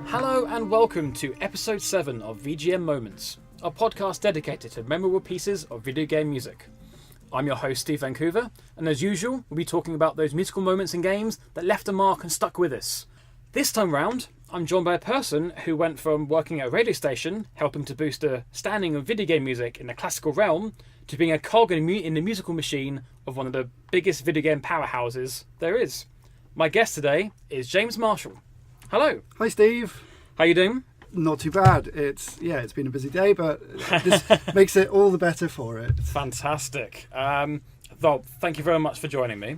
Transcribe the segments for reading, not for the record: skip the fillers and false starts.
Hello and welcome to episode 7 of VGM Moments, a podcast dedicated to memorable pieces of video game music. I'm your host Steve Vancouver, and as usual we'll be talking about those musical moments in games that left a mark and stuck with us. This time round, I'm joined by a person who went from working at a radio station, helping to boost the standing of video game music in the classical realm, to being a cog in the musical machine of one of the biggest video game powerhouses there is. My guest today is James Marshall. Hello. Hi, Steve. How you doing? Not too bad. It's been a busy day, but this makes it all the better for it. Fantastic. Well, thank you very much for joining me.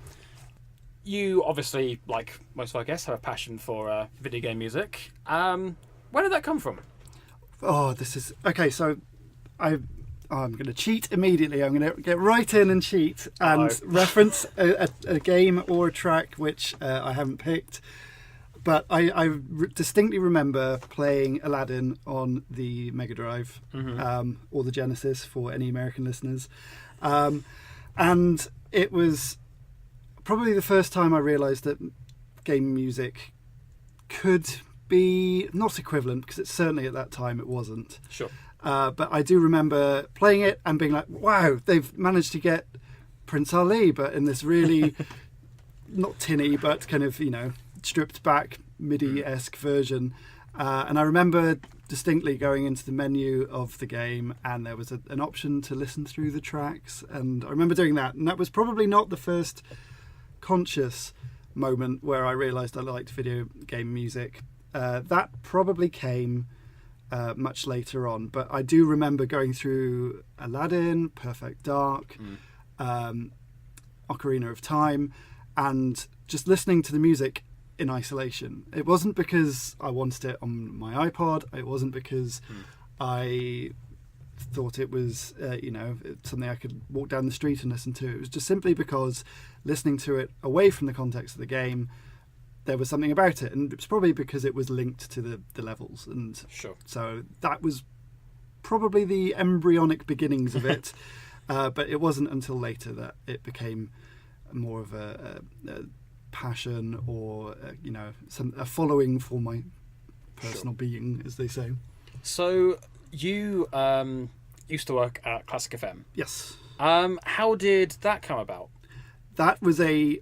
You obviously, like most of our guests, have a passion for video game music. Where did that come from? Oh, this is okay. So, I'm going to cheat immediately. I'm going to get right in and cheat and reference a game or a track which I haven't picked. But I distinctly remember playing Aladdin on the Mega Drive, or the Genesis for any American listeners. And it was probably the first time I realised that game music could be not equivalent, because it's certainly at that time it wasn't. Sure. But I do remember playing it and being like, wow, they've managed to get Prince Ali, but in this really, not tinny, but kind of, stripped back MIDI-esque version. And I remember distinctly going into the menu of the game, and there was an option to listen through the tracks. And I remember doing that. And that was probably not the first conscious moment where I realised I liked video game music. That probably came much later on. But I do remember going through Aladdin, Perfect Dark, Ocarina of Time, and just listening to the music in isolation. It wasn't because I wanted it on my iPod. It wasn't because I thought it was, something I could walk down the street and listen to. It was just simply because listening to it away from the context of the game, there was something about it. And it's probably because it was linked to the levels. And sure. So that was probably the embryonic beginnings of it. But it wasn't until later that it became more of a passion or a following for my personal being, as they say. So you used to work at Classic FM. Yes. How did that come about? That was a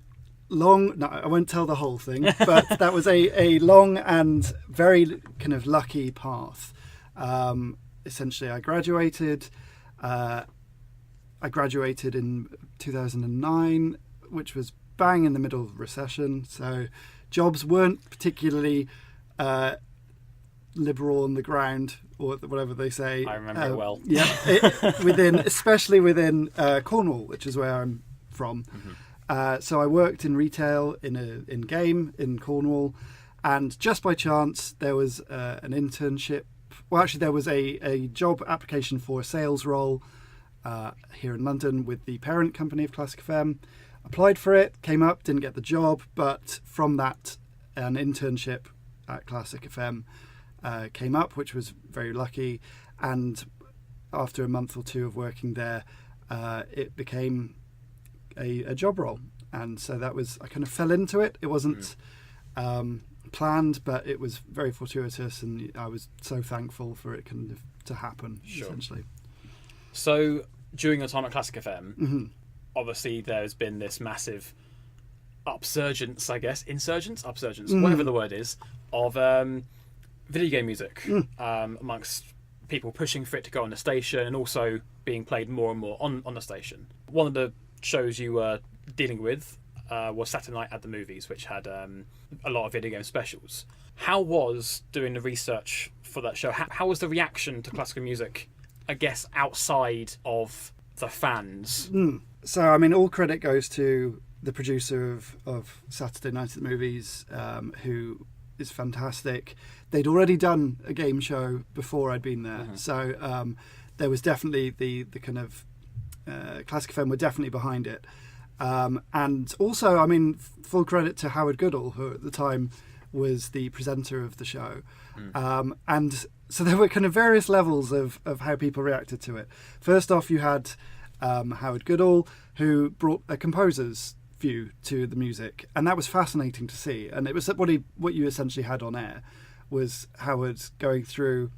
long, no, I won't tell the whole thing, but that was a long and very kind of lucky path. Essentially, I graduated in 2009, which was bang in the middle of recession, so jobs weren't particularly liberal on the ground, or whatever they say. I remember it well. Yeah, especially within Cornwall, which is where I'm from. So I worked in retail in game in Cornwall, and just by chance there was an internship. Well, actually, there was a job application for a sales role here in London with the parent company of Classic FM. Applied for it, came up, didn't get the job, but from that, an internship at Classic FM came up, which was very lucky. And after a month or two of working there, it became a job role. And so I kind of fell into it. It wasn't planned, but it was very fortuitous, and I was so thankful for it kind of to happen, essentially. So during your time at Classic FM, obviously there's been this massive upsurgence, I guess, upsurgence, whatever the word is, of video game music amongst people pushing for it to go on the station, and also being played more and more on the station. One of the shows you were dealing with was Saturday Night at the Movies, which had a lot of video game specials. How was doing the research for that show? How was the reaction to classical music, I guess, outside of the fans? So, I mean, all credit goes to the producer of Saturday Night at the Movies, who is fantastic. They'd already done a game show before I'd been there, so there was definitely the kind of Classic FM were definitely behind it. And also, I mean, full credit to Howard Goodall, who at the time was the presenter of the show. And so there were kind of various levels of how people reacted to it. First off, you had Howard Goodall, who brought a composer's view to the music, and that was fascinating to see. And it was what you essentially had on air was Howard going through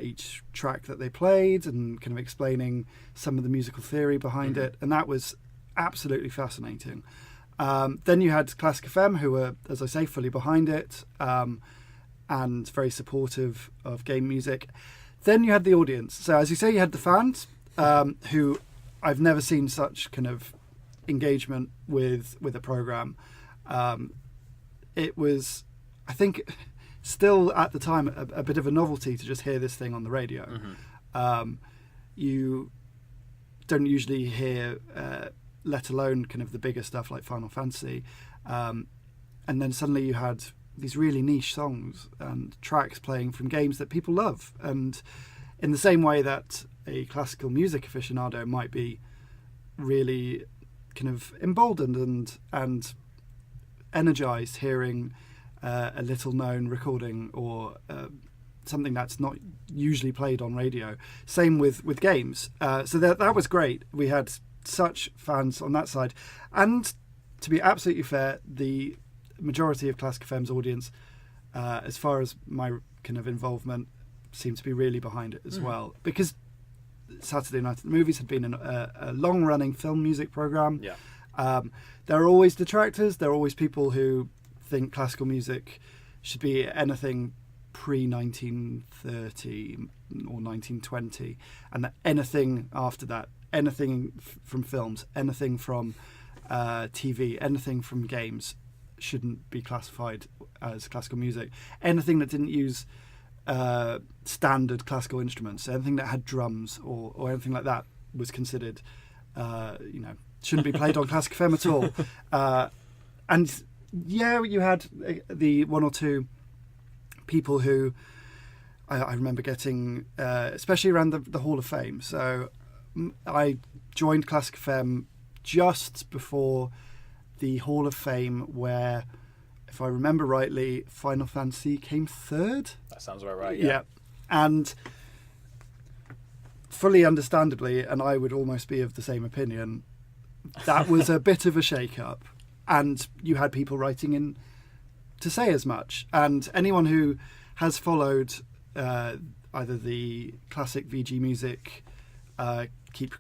each track that they played and kind of explaining some of the musical theory behind it, and that was absolutely fascinating. Then you had Classic FM, who were, as I say, fully behind it and very supportive of game music. Then you had the audience. So as you say, you had the fans, who I've never seen such kind of engagement with a program. It was, I think, still at the time a bit of a novelty to just hear this thing on the radio. You don't usually hear, let alone kind of the bigger stuff like Final Fantasy, and then suddenly you had these really niche songs and tracks playing from games that people love. And in the same way that a classical music aficionado might be really kind of emboldened and energized hearing a little known recording or something that's not usually played on radio. Same with games. So that was great. We had such fans on that side. And to be absolutely fair, the majority of Classic FM's audience, as far as my kind of involvement, seemed to be really behind it as well. Because Saturday Night at the Movies had been a long-running film music program. There are always detractors. There are always people who think classical music should be anything pre-1930 or 1920, and that anything after that, anything from films, anything from TV, anything from games, shouldn't be classified as classical music. Anything that didn't use standard classical instruments, anything that had drums or anything like that, was considered, shouldn't be played on Classic FM at all. And yeah, you had the one or two people who I remember getting, especially around the Hall of Fame. So I joined Classic FM just before the Hall of Fame, where, if I remember rightly, Final Fantasy came third. That sounds about right, yeah. And fully understandably, and I would almost be of the same opinion, that was a bit of a shake-up. And you had people writing in to say as much. And anyone who has followed either the classic VG music, keep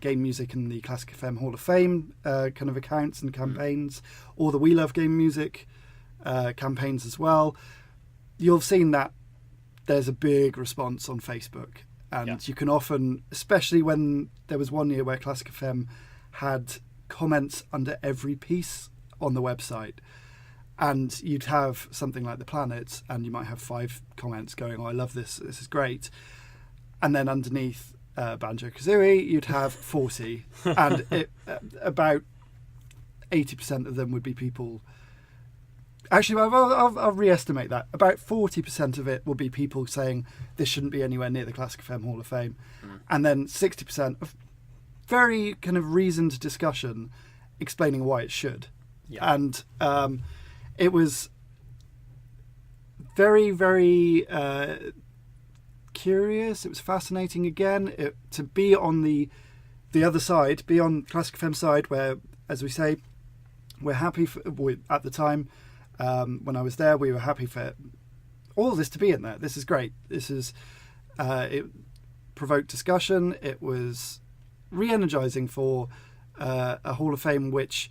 game music in the Classic FM Hall of Fame kind of accounts and campaigns, or the We Love Game Music campaigns as well, you'll have seen that there's a big response on Facebook. And you can often, especially when there was one year where Classic FM had comments under every piece on the website, and you'd have something like The Planets, and you might have 5 comments going, "Oh, I love this is great," and then underneath Banjo-Kazooie you'd have 40, and about 80% of them would be people. Actually, I'll re-estimate that. About 40% of it will be people saying this shouldn't be anywhere near the Classic FM Hall of Fame, and then 60% of very kind of reasoned discussion explaining why it should. And it was very, very curious. It was fascinating again to be on the other side, be on Classic FM side, where, as we say, we're happy at the time when I was there, we were happy for all of this to be in there. This is great. This is it provoked discussion. It was re-energizing for a Hall of Fame which,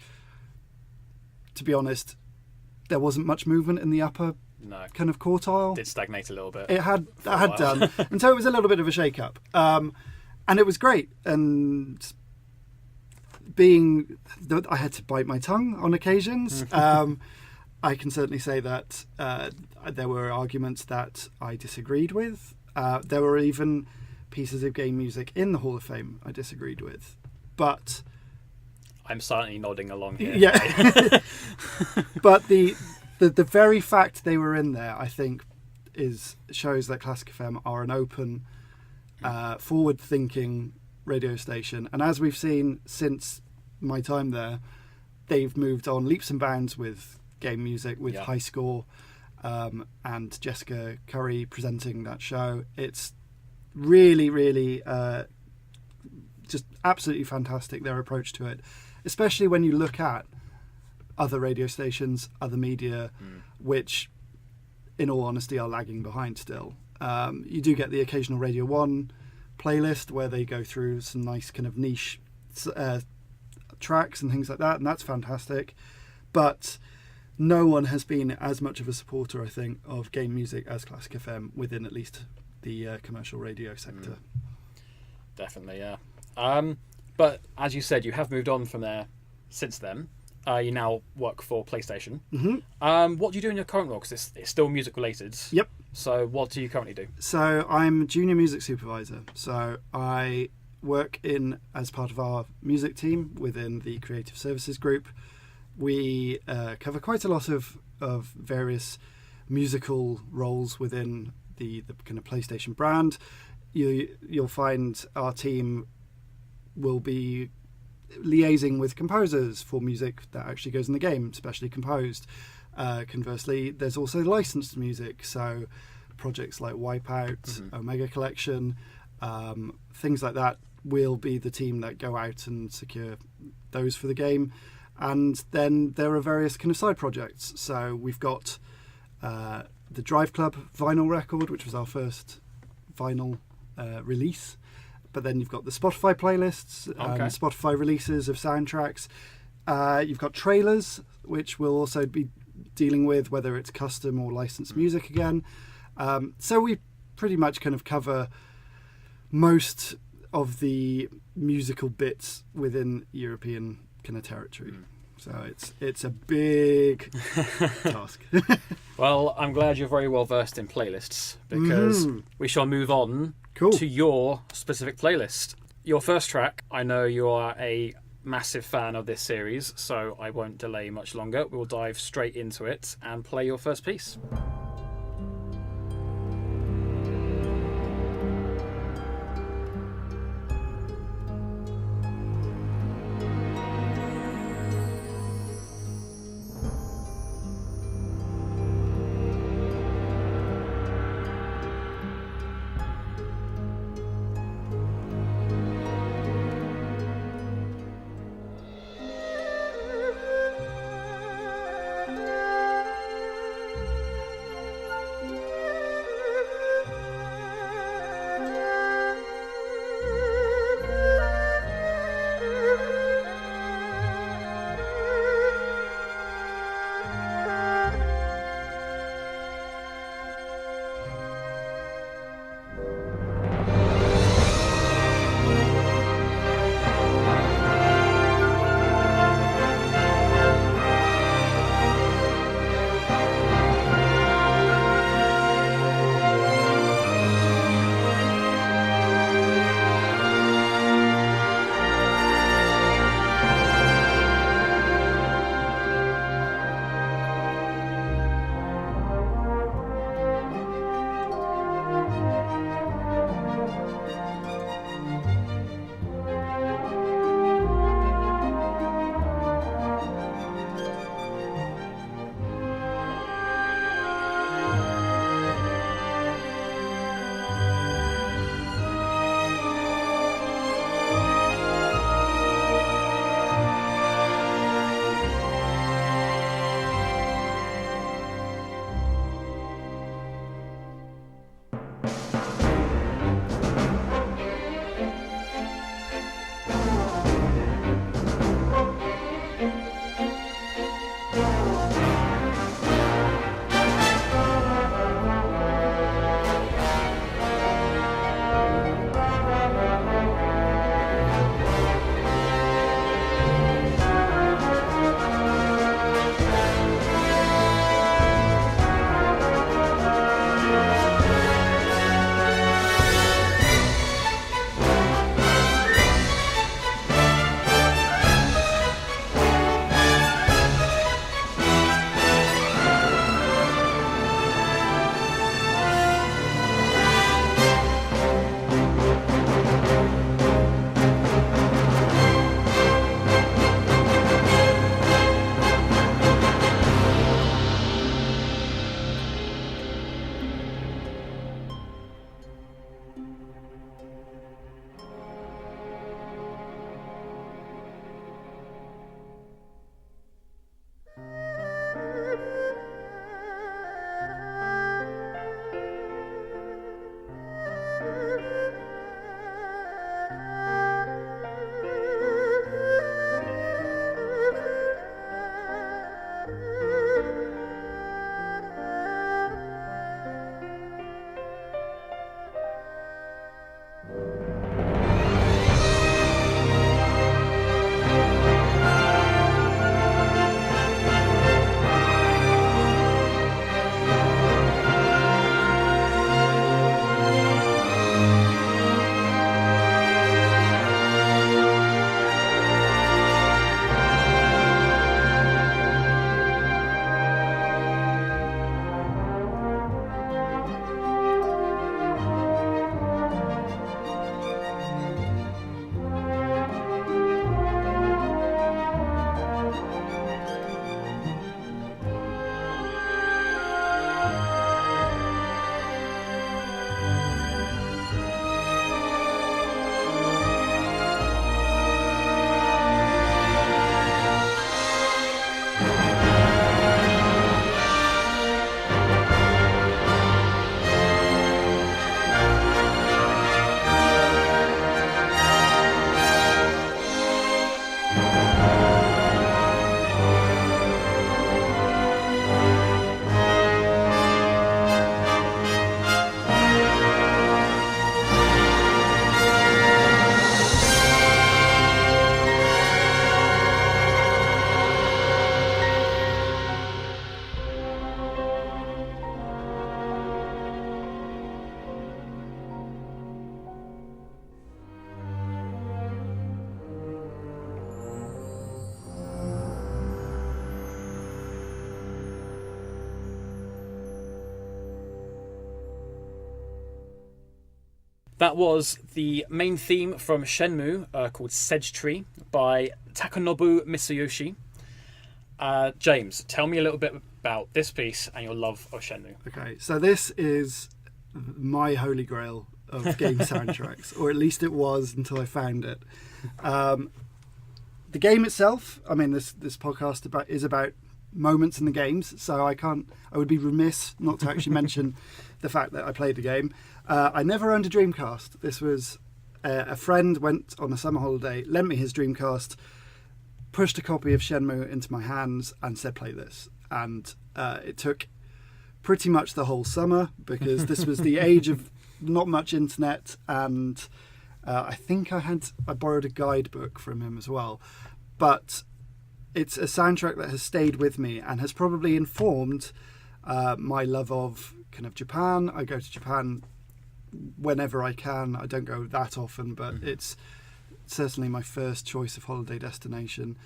to be honest, there wasn't much movement in the upper kind of quartile. It did stagnate a little bit. It had done. And so it was a little bit of a shake-up. And it was great. And I had to bite my tongue on occasions. I can certainly say that there were arguments that I disagreed with. There were even pieces of game music in the Hall of Fame I disagreed with. But I'm silently nodding along here. Yeah. But the the very fact they were in there, I think, shows that Classic FM are an open, forward-thinking radio station. And as we've seen since my time there, they've moved on leaps and bounds with game music, with High Score, and Jessica Curry presenting that show. It's really, really just absolutely fantastic, their approach to it, especially when you look at other radio stations, other media, which, in all honesty, are lagging behind still. You do get the occasional Radio 1 playlist where they go through some nice kind of niche tracks and things like that, and that's fantastic. But no one has been as much of a supporter, I think, of game music as Classic FM within at least the commercial radio sector. Definitely, yeah. But as you said, you have moved on from there since then. You now work for PlayStation. What do you do in your current role? Because it's still music related. Yep. So what do you currently do? So I'm junior music supervisor. So I work as part of our music team within the creative services group. We cover quite a lot of various musical roles within the kind of PlayStation brand. You'll find our team will be liaising with composers for music that actually goes in the game, specially composed. Conversely, there's also licensed music, so projects like Wipeout, Omega Collection, things like that will be the team that go out and secure those for the game. And then there are various kind of side projects. So we've got the Drive Club vinyl record, which was our first vinyl release. But then you've got the Spotify playlists, Spotify releases of soundtracks. You've got trailers, which we'll also be dealing with, whether it's custom or licensed music again. So we pretty much kind of cover most of the musical bits within European kind of territory. So it's a big task. Well, I'm glad you're very well versed in playlists, because we shall move on to your specific playlist. Your first track, I know you are a massive fan of this series, so I won't delay much longer. We'll dive straight into it and play your first piece. That was the main theme from Shenmue called Sedge Tree by Takanobu Misayoshi. James, tell me a little bit about this piece and your love of Shenmue. Okay, so this is my holy grail of game soundtracks, or at least it was until I found it. The game itself, I mean, this podcast is about moments in the games, so I would be remiss not to actually mention the fact that I played the game. I never owned a Dreamcast. This was a friend went on a summer holiday, lent me his Dreamcast, pushed a copy of Shenmue into my hands and said, play this. And it took pretty much the whole summer, because this was the age of not much internet, and I think I borrowed a guidebook from him as well. But it's a soundtrack that has stayed with me and has probably informed my love of kind of Japan. I go to Japan whenever I can. I don't go that often, but it's certainly my first choice of holiday destination.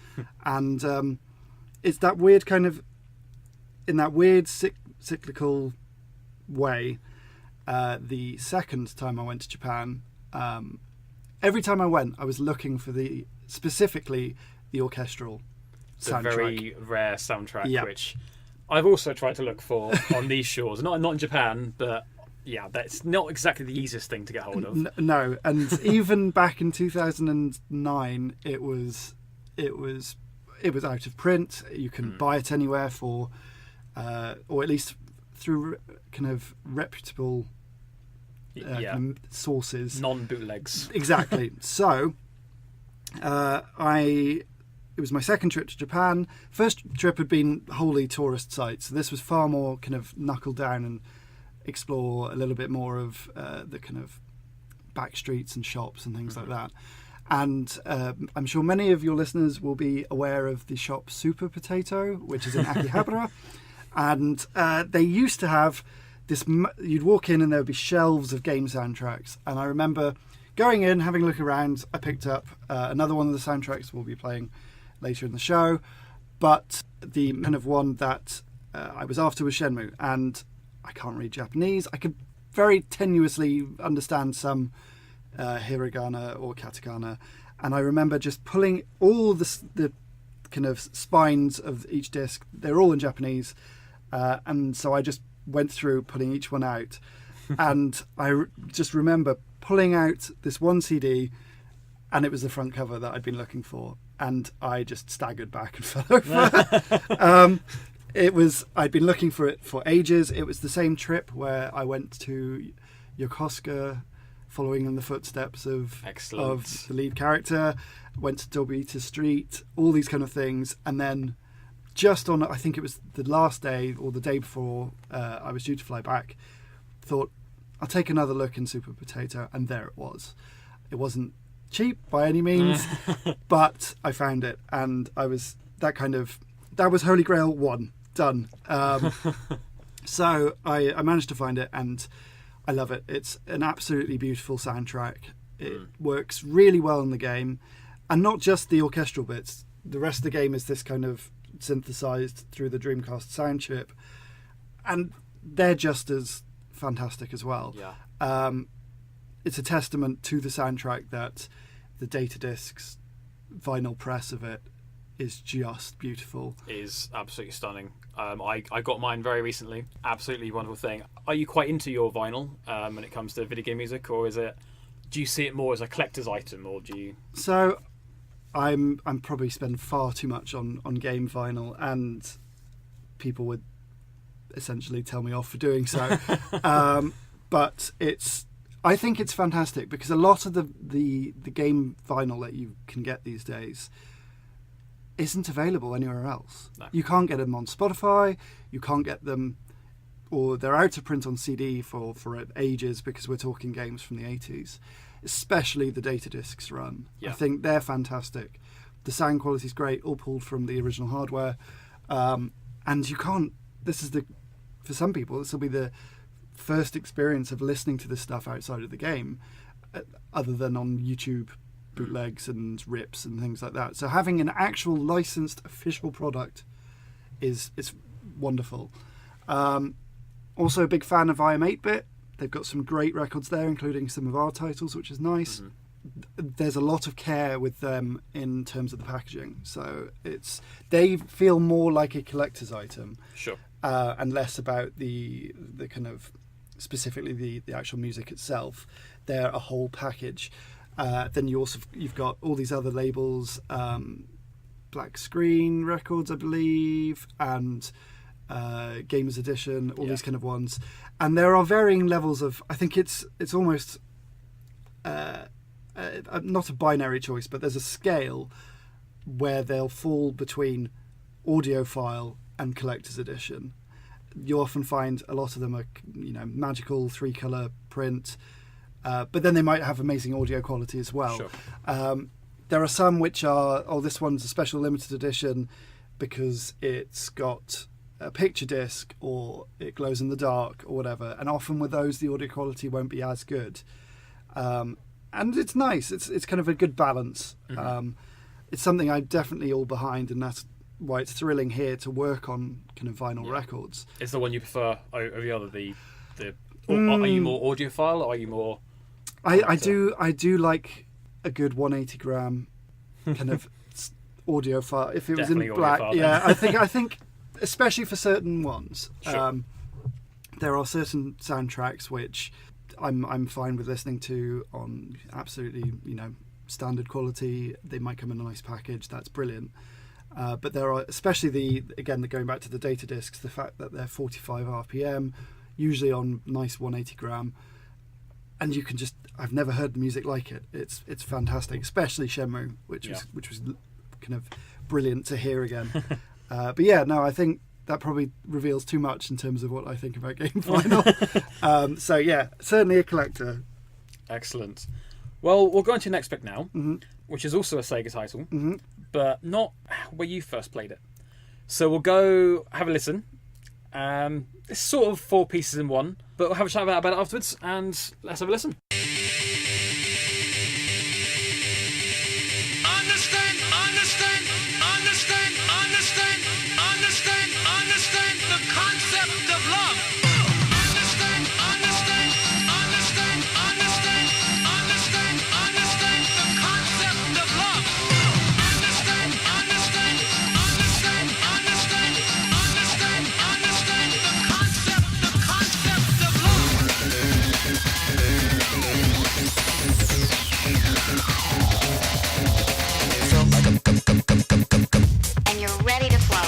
And it's that weird kind of, in that weird cyclical way, the second time I went to Japan, every time I went, I was looking for specifically the orchestral soundtrack. The very rare soundtrack, which I've also tried to look for on these shores. Not in Japan, but yeah, that's not exactly the easiest thing to get hold of. No, and even back in 2009, it was out of print. You can buy it anywhere for, or at least through kind of reputable sources. Non-bootlegs. Exactly. So, it was my second trip to Japan. First trip had been wholly tourist sites. So this was far more kind of knuckle down and explore a little bit more of the kind of back streets and shops and things like that. And I'm sure many of your listeners will be aware of the shop Super Potato, which is in Akihabara. And they used to have this, you'd walk in and there would be shelves of game soundtracks. And I remember going in, having a look around. I picked up another one of the soundtracks we'll be playing later in the show. But the kind of one that I was after was Shenmue. And I can't read Japanese. I could very tenuously understand some hiragana or katakana. And I remember just pulling all the kind of spines of each disc. They're all in Japanese. And so I just went through pulling each one out. And I just remember pulling out this one CD, and it was the front cover that I'd been looking for. And I just staggered back and fell over. I'd been looking for it for ages. It was the same trip where I went to Yokosuka, following in the footsteps of the lead character, went to Dobita Street, all these kind of things. And then just on, I think it was the last day or the day before I was due to fly back, thought, I'll take another look in Super Potato, and there it was. It wasn't cheap by any means, but I found it, and that was Holy Grail 1, done. So I managed to find it, and I love it. It's an absolutely beautiful soundtrack. It works really well in the game, and not just the orchestral bits. The rest of the game is this kind of synthesized through the Dreamcast sound chip, and they're just as fantastic as well. It's a testament to the soundtrack that the data discs vinyl press of it is just beautiful. It is absolutely stunning. I got mine very recently. Absolutely wonderful thing. Are you quite into your vinyl when it comes to video game music, or do you see it more as a collector's item, or do you? So I'm probably spend far too much on game vinyl, and people would essentially tell me off for doing so. But I think it's fantastic, because a lot of the game vinyl that you can get these days isn't available anywhere else. No. You can't get them on Spotify, you can't get them, or they're out of print on CD for ages, because we're talking games from the 80s. Especially the data discs run. I think they're fantastic. The sound quality is great, all pulled from the original hardware. And you can't, for some people, this will be the first experience of listening to this stuff outside of the game, other than on YouTube bootlegs and rips and things like that. So having an actual licensed official product is wonderful. Also a big fan of IM8-bit. They've got some great records there, including some of our titles, which is nice. There's a lot of care with them in terms of the packaging, so they feel more like a collector's item, Sure. and less about the kind of specifically the actual music itself. They're a whole package. Then you've got all these other labels, Black Screen Records, I believe, and Gamers Edition, all these kind of ones, and there are varying levels of. I think it's almost. Not a binary choice, but there's a scale where they'll fall between audiophile and collector's edition. You often find a lot of them are, magical 3-color print, but then they might have amazing audio quality as well. Sure. There are some which are, this one's a special limited edition because it's got a picture disc or it glows in the dark or whatever, and often with those the audio quality won't be as good. And it's nice. It's kind of a good balance. It's something I'm definitely all behind, and that's why it's thrilling here to work on kind of vinyl records. Is the one you prefer over the other? Are you more audiophile, or are you more? I do like a good 180 gram kind of audiophile. If it Definitely was in black, audiophile, I think especially for certain ones, Sure. there are certain soundtracks which I'm fine with listening to on absolutely, standard quality. They might come in a nice package. That's brilliant. But there are, especially going back to the data discs, the fact that they're 45 RPM, usually on nice 180 gram, and you can I've never heard music like it. It's fantastic, especially Shenmue, which was kind of brilliant to hear again. But I think that probably reveals too much in terms of what I think about game vinyl. So certainly a collector. Excellent. Well, we'll go on to your next pick now, which is also a Sega title, but not where you first played it. So we'll go have a listen. It's sort of 4 pieces in one, but we'll have a chat about it afterwards, and let's have a listen. Understand the concept of love. Understand the concept of love. Understand the concept of love. And you're ready to flow.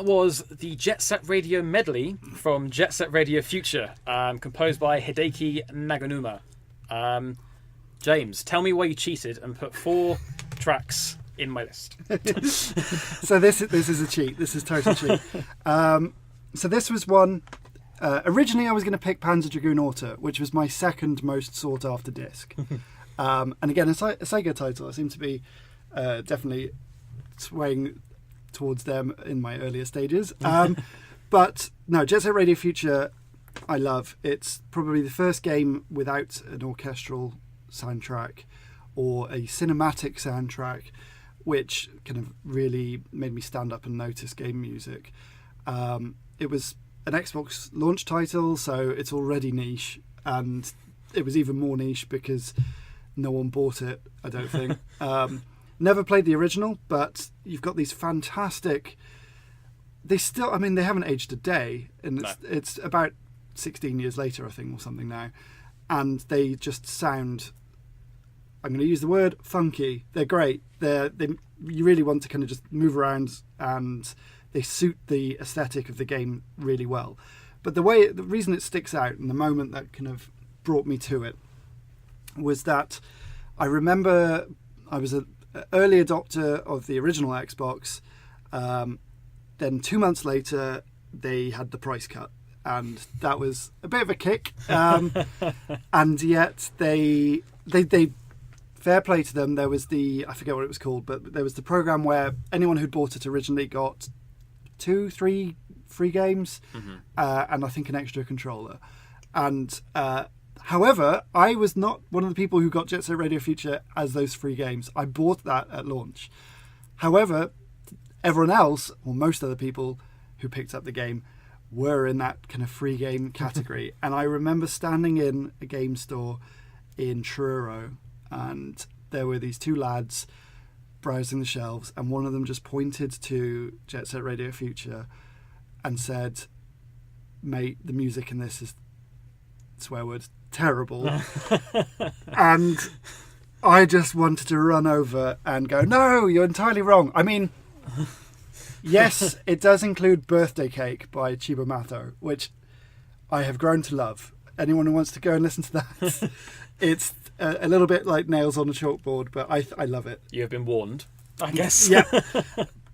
was the Jet Set Radio medley from Jet Set Radio Future, composed by Hideki Naganuma. James, tell me why you cheated and put 4 tracks in my list. So this is a cheat. This is total cheat. So this was one. Originally, I was going to pick Panzer Dragoon Auto, which was my second most sought after disc. And again, a Sega title. I seem to be definitely swaying towards them in my earlier stages. But no, Jet Set Radio Future, I love. It's probably the first game without an orchestral soundtrack or a cinematic soundtrack, which kind of really made me stand up and notice game music. It was an Xbox launch title, so it's already niche, and it was even more niche because no one bought it, I don't think. Never played the original, but you've got these fantastic... They haven't aged a day, and it's about 16 years later, I think, or something now, and they just sound... I'm going to use the word funky. They're great. You really want to kind of just move around, and they suit the aesthetic of the game really well. But the reason it sticks out, and the moment that kind of brought me to it, was that I remember I was an early adopter of the original Xbox. Then 2 months later, they had the price cut, and that was a bit of a kick. And yet they fair play to them. There was I forget what it was called, but there was the program where anyone who'd bought it originally got 2-3 free games, and I think an extra controller. And however, I was not one of the people who got Jet Set Radio Future as those free games. I bought that at launch. However, everyone else, or most other people who picked up the game, were in that kind of free game category. And I remember standing in a game store in Truro, and there were these 2 lads browsing the shelves, and one of them just pointed to Jet Set Radio Future and said, "Mate, the music in this is," swear words, "terrible." And I just wanted to run over and go, "No, you're entirely wrong." I mean, yes, it does include Birthday Cake by Chiba Mato, which I have grown to love. Anyone who wants to go and listen to that, it's a little bit like nails on a chalkboard, but I love it. You have been warned, I guess. Yeah.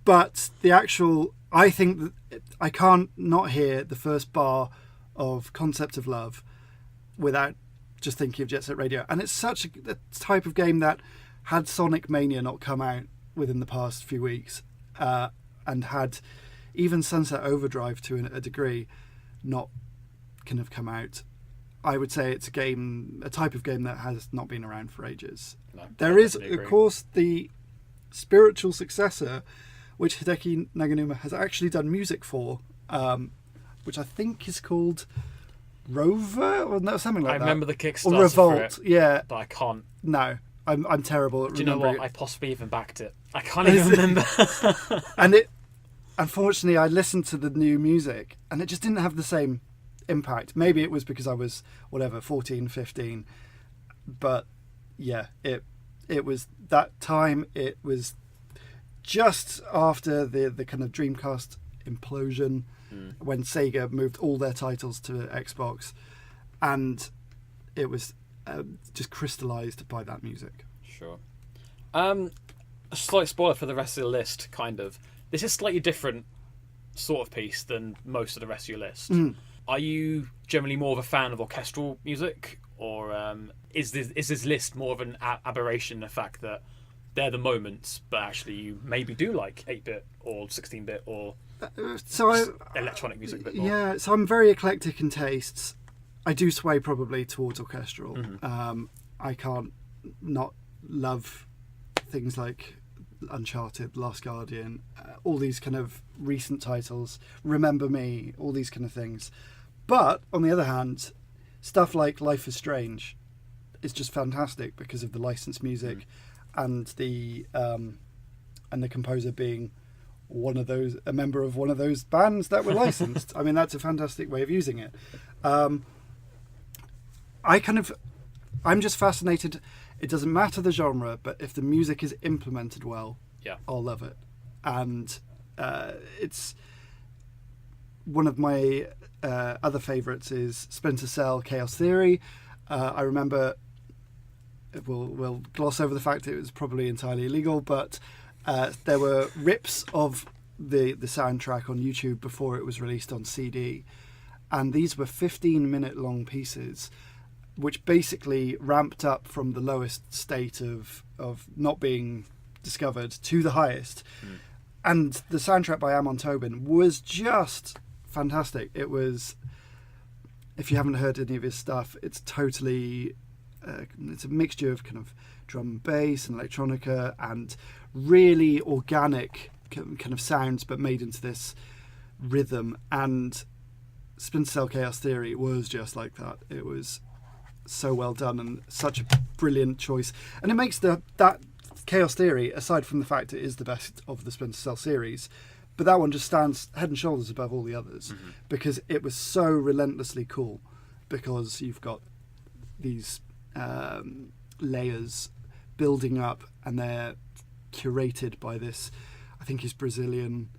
But the actual... I think that I can't not hear the first bar of Concept of Love without just thinking of Jet Set Radio. And it's such a type of game that, had Sonic Mania not come out within the past few weeks, and had even Sunset Overdrive to a degree not kind of come out, I would say it's a type of game that has not been around for ages. No, there is, of course, the spiritual successor, which Hideki Naganuma has actually done music for, which I think is called Rover, or no, something like that. I remember the Kickstarter or Revolt, for it, yeah. but I can't. No, I'm terrible at Do you know remembering what? I possibly even backed it. I can't even remember. And unfortunately, I listened to the new music, and it just didn't have the same impact. Maybe it was because I was 14, 15, but yeah, it was that time. It was just after the kind of Dreamcast implosion, when Sega moved all their titles to Xbox, and it was just crystallized by that music. Sure. A slight spoiler for the rest of the list, kind of. This is slightly different sort of piece than most of the rest of your list. Are you generally more of a fan of orchestral music, or is this list more of an aberration, the fact that they're the moments, but actually you maybe do like 8-bit or 16-bit or electronic music a bit more? Yeah, so I'm very eclectic in tastes. I do sway probably towards orchestral. I can't not love things like Uncharted, Last Guardian, all these kind of recent titles, Remember Me, all these kind of things. But on the other hand, stuff like Life is Strange is just fantastic because of the licensed music and the composer being a member of one of those bands that were licensed. I mean, that's a fantastic way of using it. I'm just fascinated. It doesn't matter the genre, but if the music is implemented well, yeah, I'll love it. And one of my other favourites is Splinter Cell Chaos Theory. I remember, we'll gloss over the fact that it was probably entirely illegal, but there were rips of the soundtrack on YouTube before it was released on CD, and these were 15-minute long pieces, which basically ramped up from the lowest state of not being discovered to the highest. And the soundtrack by Amon Tobin was just fantastic. It was, if you haven't heard any of his stuff, it's totally it's a mixture of kind of drum and bass and electronica and really organic kind of sounds, but made into this rhythm. And Splinter Cell Chaos Theory was just like that. It was so well done and such a brilliant choice. And it makes that Chaos Theory, aside from the fact it is the best of the Splinter Cell series, but that one just stands head and shoulders above all the others because it was so relentlessly cool, because you've got these layers building up and they're curated by this, I think he's Brazilian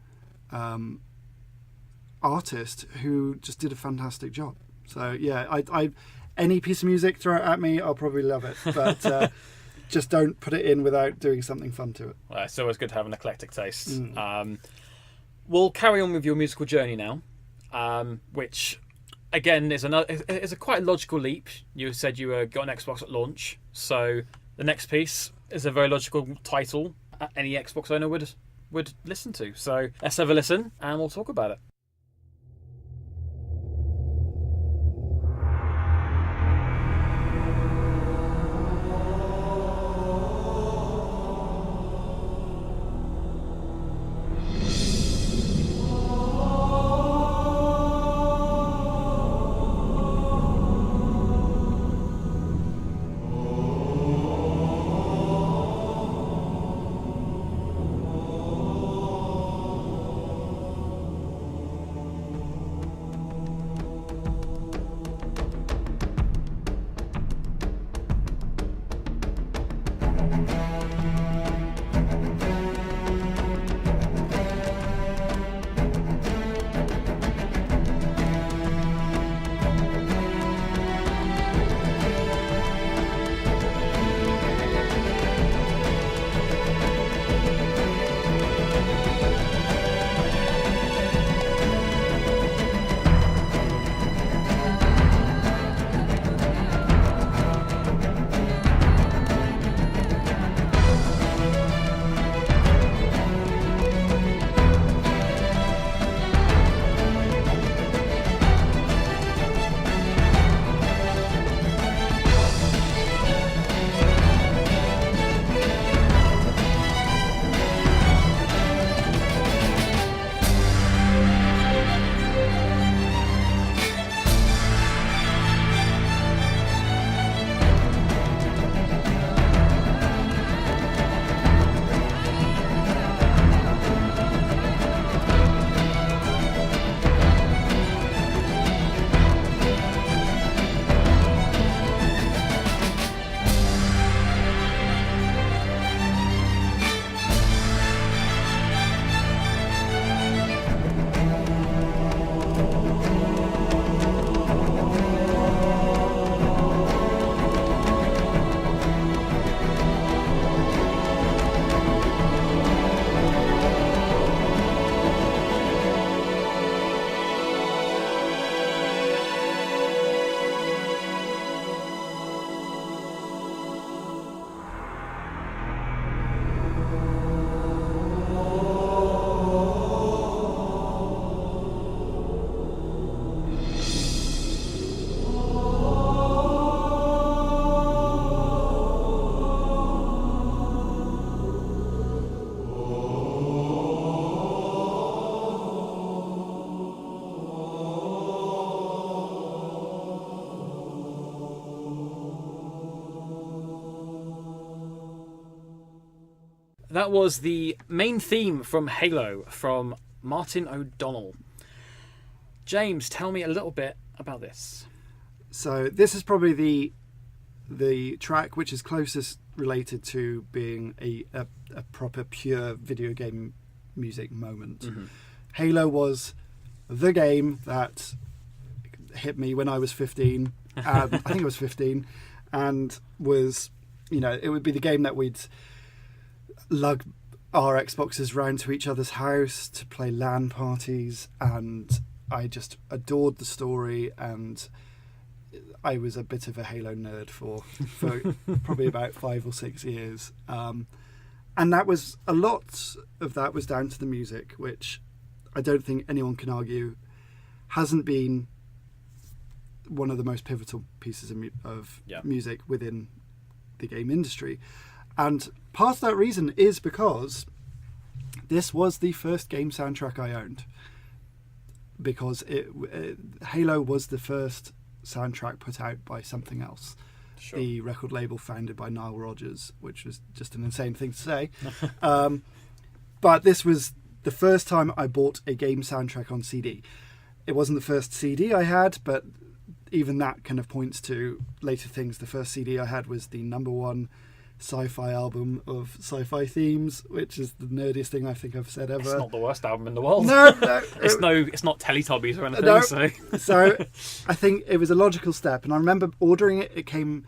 artist who just did a fantastic job. So yeah, I any piece of music, throw it at me, I'll probably love it, but just don't put it in without doing something fun to it. Well, it's always good to have an eclectic taste. We'll carry on with your musical journey now, which again is a quite logical leap. You said you got an Xbox at launch, so the next piece is a very logical title any Xbox owner would listen to. So let's have a listen and we'll talk about it. That was the main theme from Halo from Martin O'Donnell. James, tell me a little bit about this. So this is probably the track which is closest related to being a proper pure video game music moment. Halo was the game that hit me when I was 15. I think I was 15, and was, it would be the game that we'd lug our Xboxes round to each other's house to play LAN parties, and I just adored the story, and I was a bit of a Halo nerd for probably about 5 or 6 years. And that was, a lot of that was down to the music, which I don't think anyone can argue hasn't been one of the most pivotal pieces of music within the game industry. And part of that reason is because this was the first game soundtrack I owned. Because Halo was the first soundtrack put out by something else. Sure. The record label founded by Nile Rodgers, which was just an insane thing to say. But this was the first time I bought a game soundtrack on CD. It wasn't the first CD I had, but even that kind of points to later things. The first CD I had was the #1 sci-fi album of sci-fi themes, which is the nerdiest thing I think I've said ever. It's not the worst album in the world. No, it's not Teletubbies or anything. No. So. So I think it was a logical step, and I remember ordering it. It came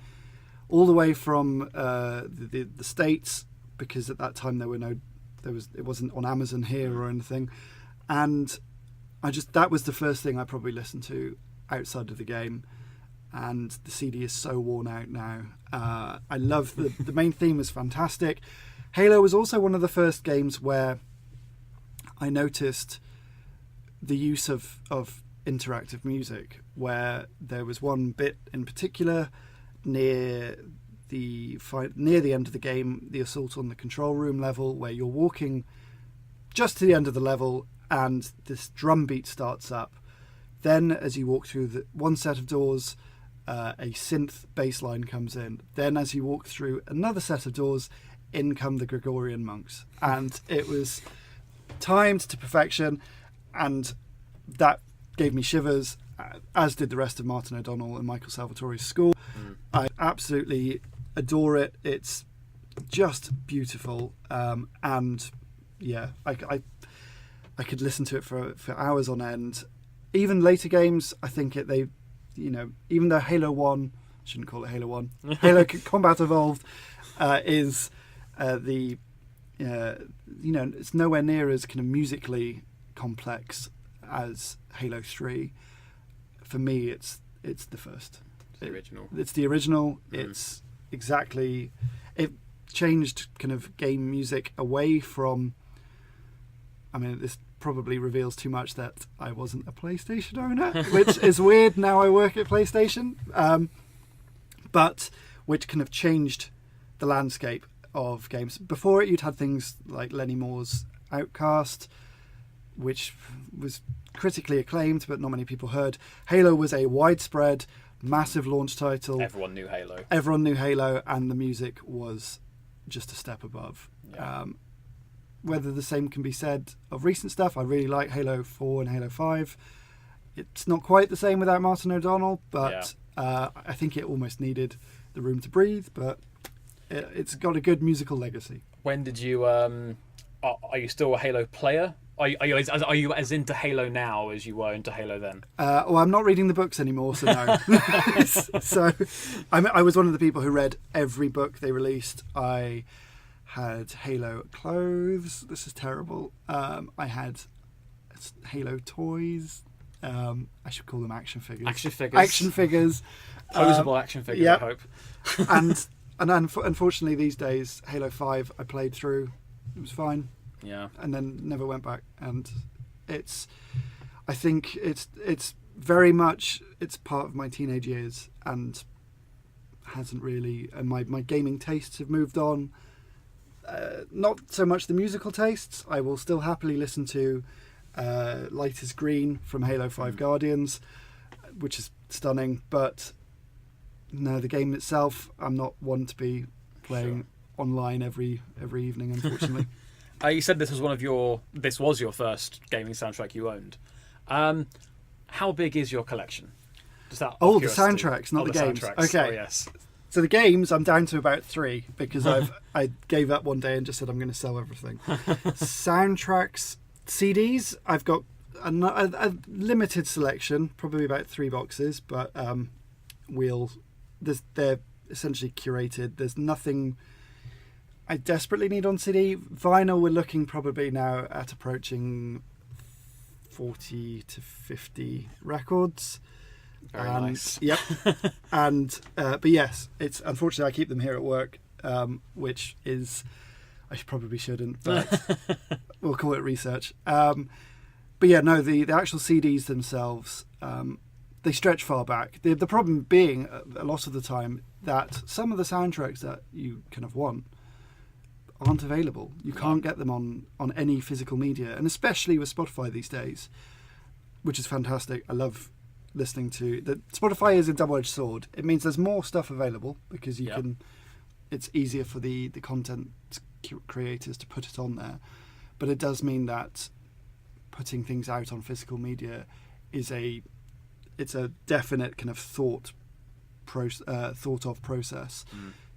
all the way from the States, because at that time it wasn't on Amazon here or anything, and that was the first thing I probably listened to outside of the game. And the CD is so worn out now. I love the main theme is fantastic. Halo was also one of the first games where I noticed the use of interactive music, where there was one bit in particular near the end of the game, the assault on the control room level, where you're walking just to the end of the level and this drum beat starts up. Then as you walk through one set of doors, a synth bass line comes in. Then as you walk through another set of doors, in come the Gregorian monks. And it was timed to perfection, and that gave me shivers, as did the rest of Martin O'Donnell and Michael Salvatore's score. I absolutely adore it. It's just beautiful. And yeah, I could listen to it for hours on end. Even later games, I think even though Halo 1, shouldn't call it Halo 1, Halo Combat Evolved is it's nowhere near as kind of musically complex as Halo 3. For me, it's the first. The original. It's the original. It's exactly... It changed kind of game music away from... I mean, this probably reveals too much that I wasn't a PlayStation owner, which is weird. Now I work at PlayStation, but which kind of changed the landscape of games. Before it, you'd had things like Lenny Moore's Outcast, which was critically acclaimed, but not many people heard. Halo was a widespread, massive launch title. Everyone knew Halo. And the music was just a step above. Yeah. Whether the same can be said of recent stuff, I really like Halo 4 and Halo 5. It's not quite the same without Martin O'Donnell, but I think it almost needed the room to breathe, but it's got a good musical legacy. When did you... are you still a Halo player? Are you as into Halo now as you were into Halo then? Well, I'm not reading the books anymore, so no. So I was one of the people who read every book they released. I had Halo clothes. This is terrible. I had Halo toys. I should call them action figures. Action figures. Posable action figures, yep. I hope. and unfortunately these days, Halo 5 I played through. It was fine. Yeah. And then never went back. And I think it's very much, it's part of my teenage years, and hasn't really, and my gaming tastes have moved on. Not so much the musical tastes. I will still happily listen to Light is Green from Halo 5 Guardians, which is stunning, but no, the game itself, I'm not one to be playing online every evening, unfortunately. You said this was your first gaming soundtrack you owned. How big is your collection? The soundtracks, not the games. Soundtracks. Okay. Oh, yes. So the games, I'm down to about 3 because I gave up one day and just said I'm going to sell everything. Soundtracks, CDs, I've got a limited selection, probably about 3 boxes, but they're essentially curated. There's nothing I desperately need on CD. Vinyl, we're looking probably now at approaching 40 to 50 records. Very nice. Yep. And but yes, it's unfortunately I keep them here at work, which is probably shouldn't, but we'll call it research. But yeah, no, the actual CDs themselves, they stretch far back. The problem being a lot of the time that some of the soundtracks that you kind of want aren't available. You can't get them on any physical media, and especially with Spotify these days, which is fantastic. I love listening to that. Spotify is a double-edged sword. It means there's more stuff available because you can. It's easier for the content creators to put it on there, but it does mean that putting things out on physical media is a definite kind of thought of process.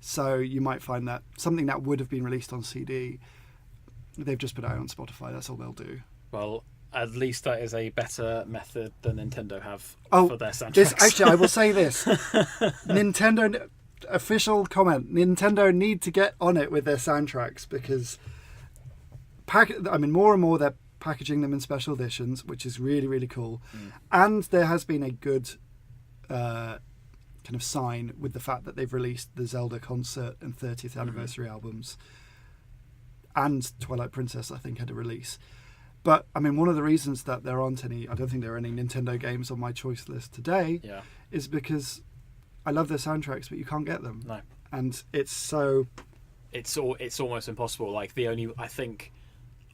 So you might find that something that would have been released on CD, they've just put it out on Spotify. That's all they'll do. Well, at least that is a better method than Nintendo have for their soundtracks. Actually, I will say this. Nintendo, official comment, Nintendo need to get on it with their soundtracks because more and more they're packaging them in special editions, which is really, really cool. And there has been a good kind of sign with the fact that they've released the Zelda concert and 30th anniversary albums, and Twilight Princess I think had a release. But I mean, one of the reasons that I don't think there are any Nintendo games on my choice list today is because I love their soundtracks, but you can't get them. No. And it's almost impossible. Like I think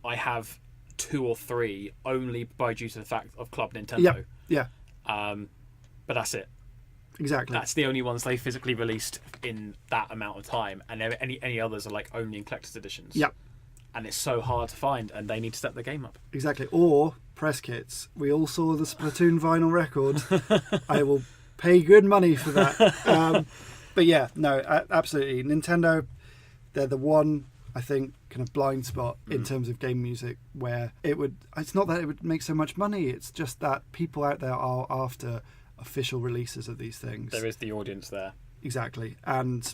I have 2 or 3 only due to the fact of Club Nintendo. Yeah. But that's it. Exactly. That's the only ones they physically released in that amount of time, and any others are like only in collector's editions. Yep. And it's so hard to find, and they need to step the game up. Exactly. Or press kits. We all saw the Splatoon vinyl record. I will pay good money for that. But yeah, no, absolutely. Nintendo, they're the one, I think, kind of blind spot in terms of game music where it's not that it would make so much money, it's just that people out there are after official releases of these things. There is the audience there. Exactly. And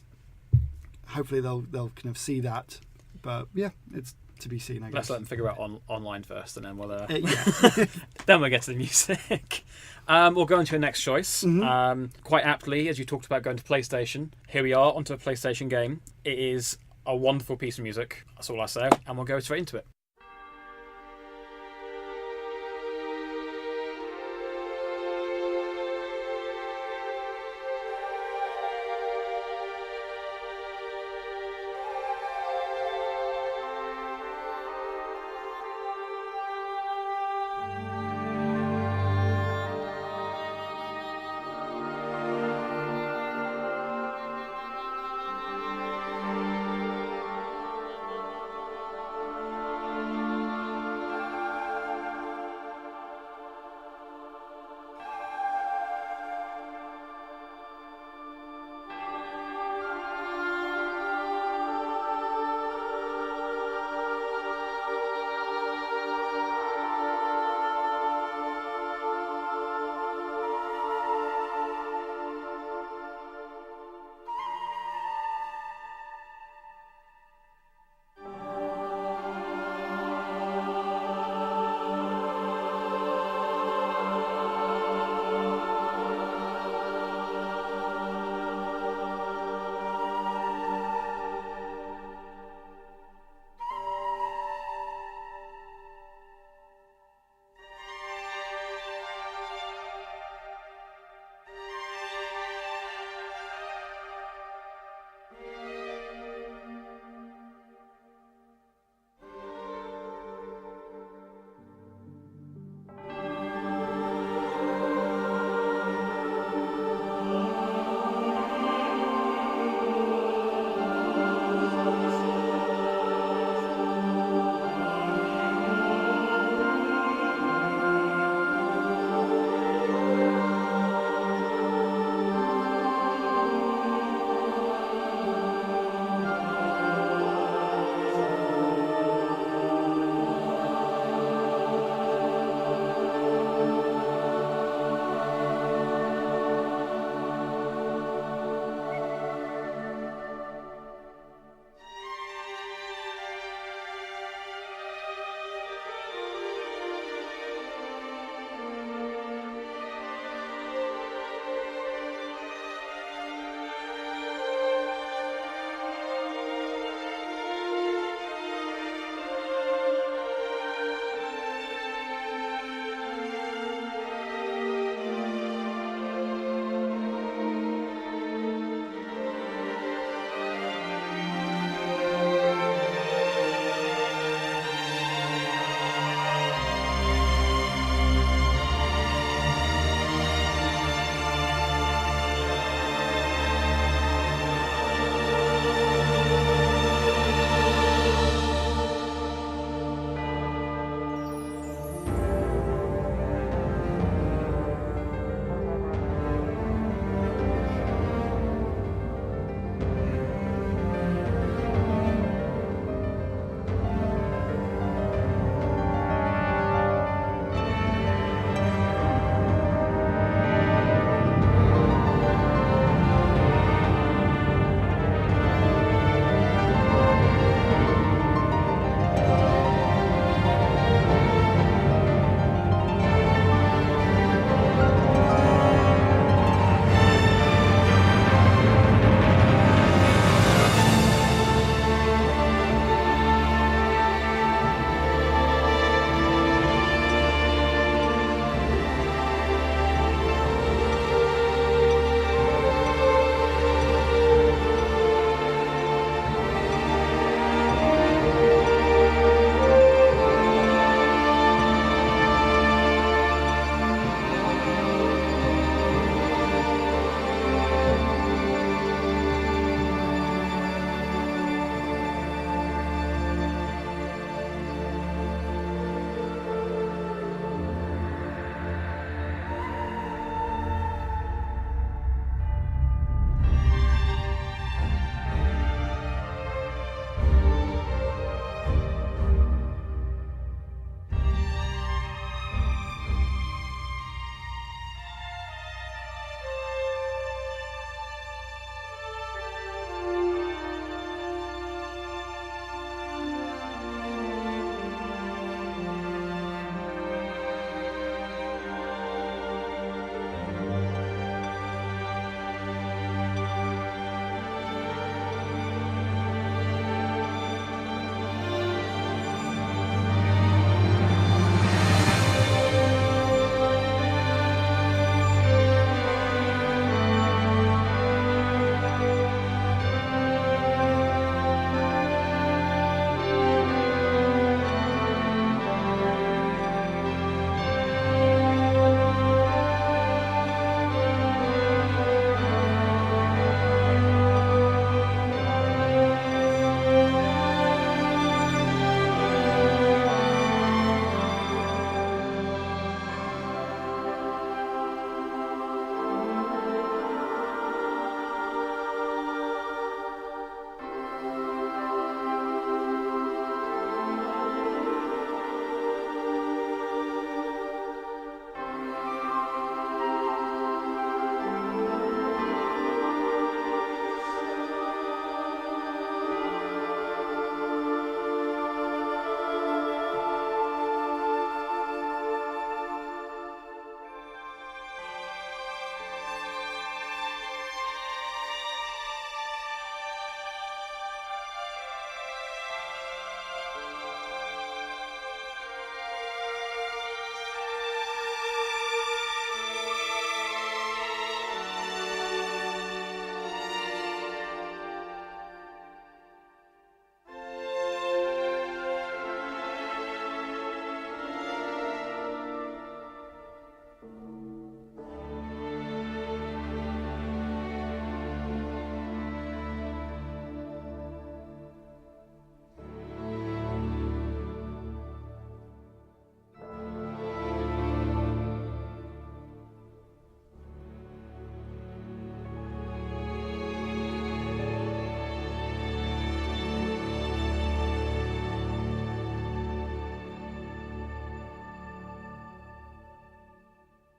hopefully they'll kind of see that. But yeah, it's to be seen, I guess. Let's let them figure out online first, and then we'll yeah. then we'll get to the music. We'll go on to your next choice. Quite aptly, as you talked about going to PlayStation, here we are onto a PlayStation game. It is a wonderful piece of music. That's all I say, and we'll go straight into it.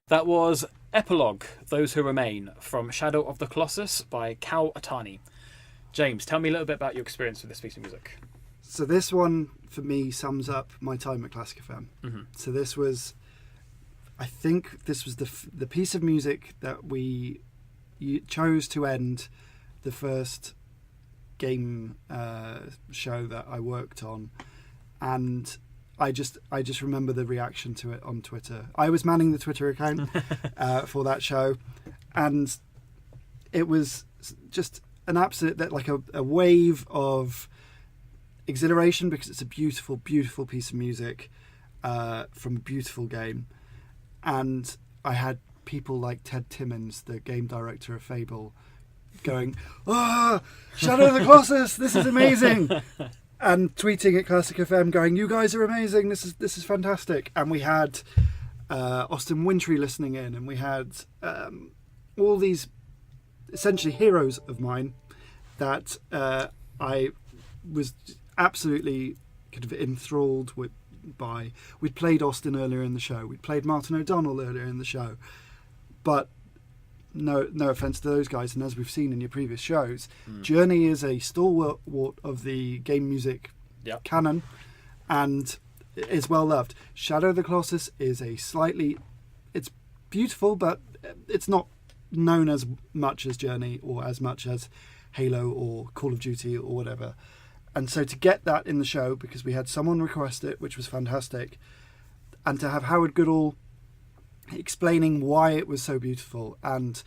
That was Epilogue, Those Who Remain, from Shadow of the Colossus by Cal Atani. James, tell me a little bit about your experience with this piece of music. So this one, for me, sums up my time at Classic FM. Mm-hmm. So this was, I think this was the piece of music that you chose to end the first game show that I worked on. And I just remember the reaction to it on Twitter. I was manning the Twitter account for that show, and it was just an absolute, like a wave of exhilaration, because it's a beautiful, beautiful piece of music from a beautiful game. And I had people like Ted Timmins, the game director of Fable, going, "Ah, Shadow of the Colossus, this is amazing!" and tweeting at Classic FM, going, "You guys are amazing! This is fantastic!" And we had Austin Wintry listening in, and we had all these essentially heroes of mine that I was absolutely kind of enthralled by. We'd played Austin earlier in the show. We'd played Martin O'Donnell earlier in the show. But no offence to those guys, and as we've seen in your previous shows, Journey is a stalwart of the game music canon, and is well loved. Shadow of the Colossus is it's beautiful, but it's not known as much as Journey or as much as Halo or Call of Duty or whatever. And so to get that in the show, because we had someone request it, which was fantastic, and to have Howard Goodall explaining why it was so beautiful, and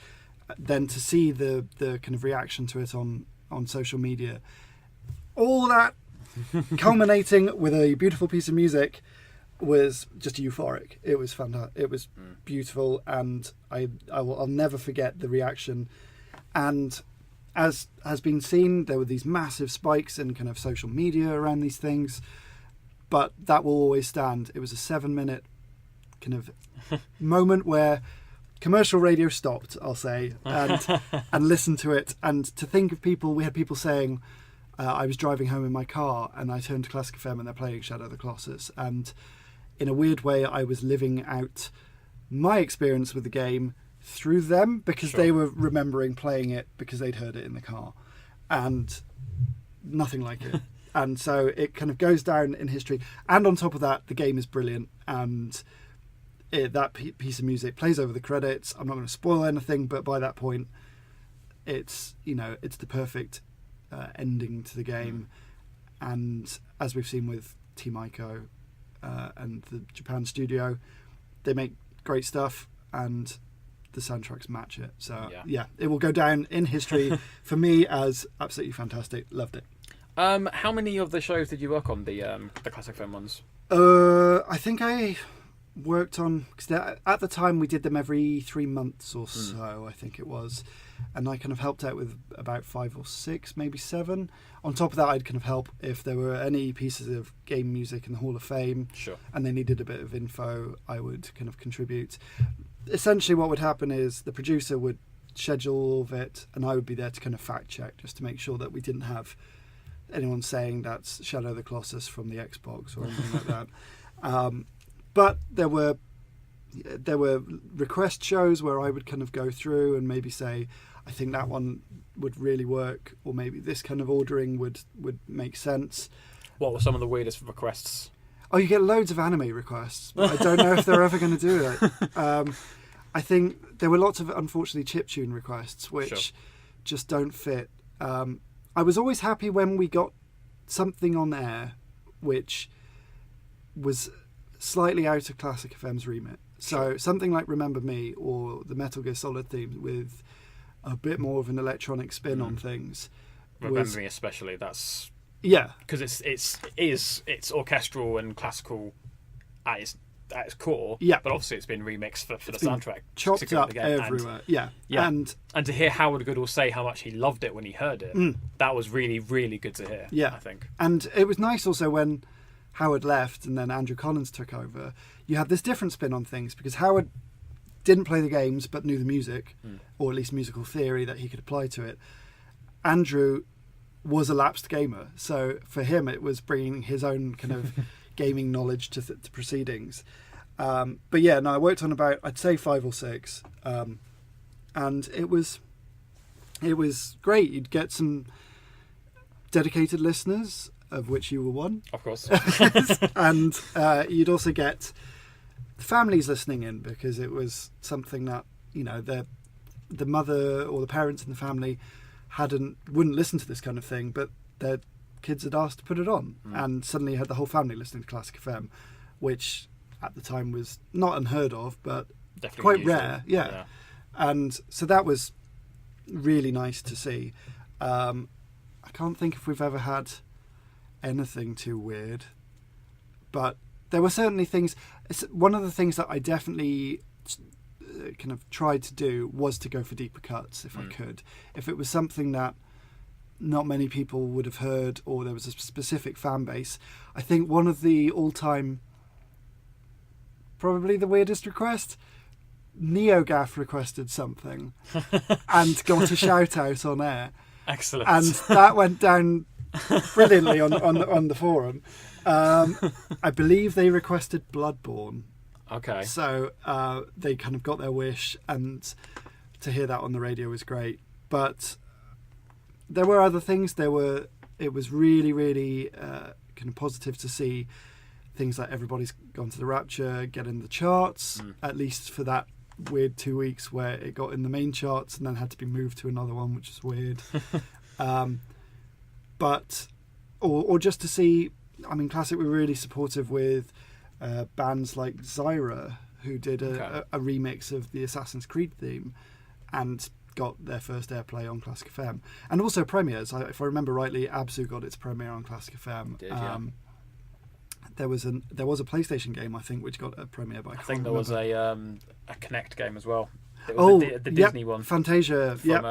then to see the kind of reaction to it on social media, all that culminating with a beautiful piece of music, was just euphoric. It was fantastic. It was beautiful, and I'll never forget the reaction. And as has been seen, there were these massive spikes in kind of social media around these things, but that will always stand. It was a 7-minute kind of moment where commercial radio stopped, I'll say, and listened to it. And to think of people, we had people saying, I was driving home in my car and I turned to Classic FM and they're playing Shadow of the Colossus, and in a weird way I was living out my experience with the game through them, because they were remembering playing it because they'd heard it in the car, and nothing like it. And so it kind of goes down in history. And on top of that, the game is brilliant, and that piece of music plays over the credits. I'm not going to spoil anything, but by that point, it's the perfect ending to the game. And as we've seen with Team Ico and the Japan studio, they make great stuff, and the soundtracks match it. So yeah, it will go down in history for me as absolutely fantastic. Loved it. How many of the shows did you work on, the Classic FM ones? I think I worked on, because at the time we did them every 3 months or so, I think it was, and I kind of helped out with about 5 or 6, maybe 7. On top of that, I'd kind of help if there were any pieces of game music in the Hall of Fame, and they needed a bit of info, I would kind of contribute. Essentially what would happen is the producer would schedule all of it, and I would be there to kind of fact check, just to make sure that we didn't have anyone saying that's Shadow of the Colossus from the Xbox or anything like that. But there were request shows where I would kind of go through and maybe say, I think that one would really work, or maybe this kind of ordering would make sense. What were some of the weirdest requests? Oh, you get loads of anime requests, but I don't know if they're ever going to do it. I think there were lots of, unfortunately, chiptune requests, which just don't fit. I was always happy when we got something on air which was slightly out of Classic FM's remit. So something like Remember Me or the Metal Gear Solid theme with a bit more of an electronic spin on things. Remember Me especially, that's... Yeah. Because it's orchestral and classical at its core. Yeah. But obviously it's been remixed for the soundtrack. Chopped up everywhere. Yeah. And to hear Howard Goodall say how much he loved it when he heard it, that was really, really good to hear, I think. And it was nice also when Howard left and then Andrew Collins took over, you had this different spin on things, because Howard didn't play the games but knew the music, or at least musical theory that he could apply to it. Andrew was a lapsed gamer, so for him it was bringing his own kind of gaming knowledge to proceedings. But yeah, no, I worked on about, I'd say 5 or 6, and it was great. You'd get some dedicated listeners, of which you were one, Of course. and you'd also get families listening in, because it was something that, you know, the mother or the parents in the family wouldn't listen to this kind of thing, but their kids had asked to put it on, and suddenly you had the whole family listening to Classic FM, which at the time was not unheard of, but Definitely quite unusual. rare. Yeah. And so that was really nice to see. I can't think if we've ever had anything too weird, but there were certainly things. One of the things that I definitely kind of tried to do was to go for deeper cuts if I could. If it was something that not many people would have heard, or there was a specific fan base, I think one of the all-time, probably the weirdest request, NeoGaf requested something and got a shout out on air, Excellent. and that went down brilliantly on the forum. I believe they requested Bloodborne, Okay. so they kind of got their wish, and to hear that on the radio was great. But there were other things. It was really, really kind of positive to see things like Everybody's Gone to the Rapture get in the charts, at least for that weird 2 weeks where it got in the main charts and then had to be moved to another one, which is weird. But or just to see, I mean, Classic were really supportive with bands like Zyra, who did a remix of the Assassin's Creed theme and got their first airplay on Classic FM, and also premieres. If I remember rightly, Absu got its premiere on Classic FM. Did, yeah. There was a PlayStation game, I think, which got a premiere. But I think there was a Connect game as well. It Oh, was the Disney yep, one Fantasia. from Yep,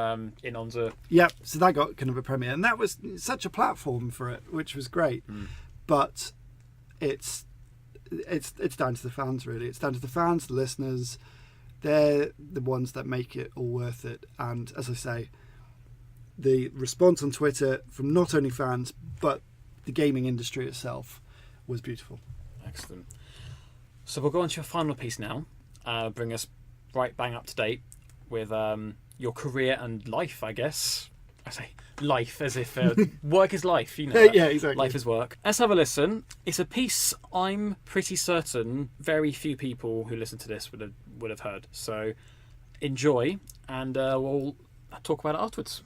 Inonza. yep. So that got kind of a premiere, and that was such a platform for it, which was great. But it's down to the fans, really. It's down to the fans, the listeners. They're the ones that make it all worth it. And as I say, the response on Twitter from not only fans but the gaming industry itself was beautiful. Excellent. So we'll go on to your final piece now. Bring us right bang up to date with your career and life, I guess. I say life as if work is life, you know. Yeah, exactly. Life is work. Let's have a listen. It's a piece I'm pretty certain very few people who listen to this would have heard. So enjoy, and we'll talk about it afterwards.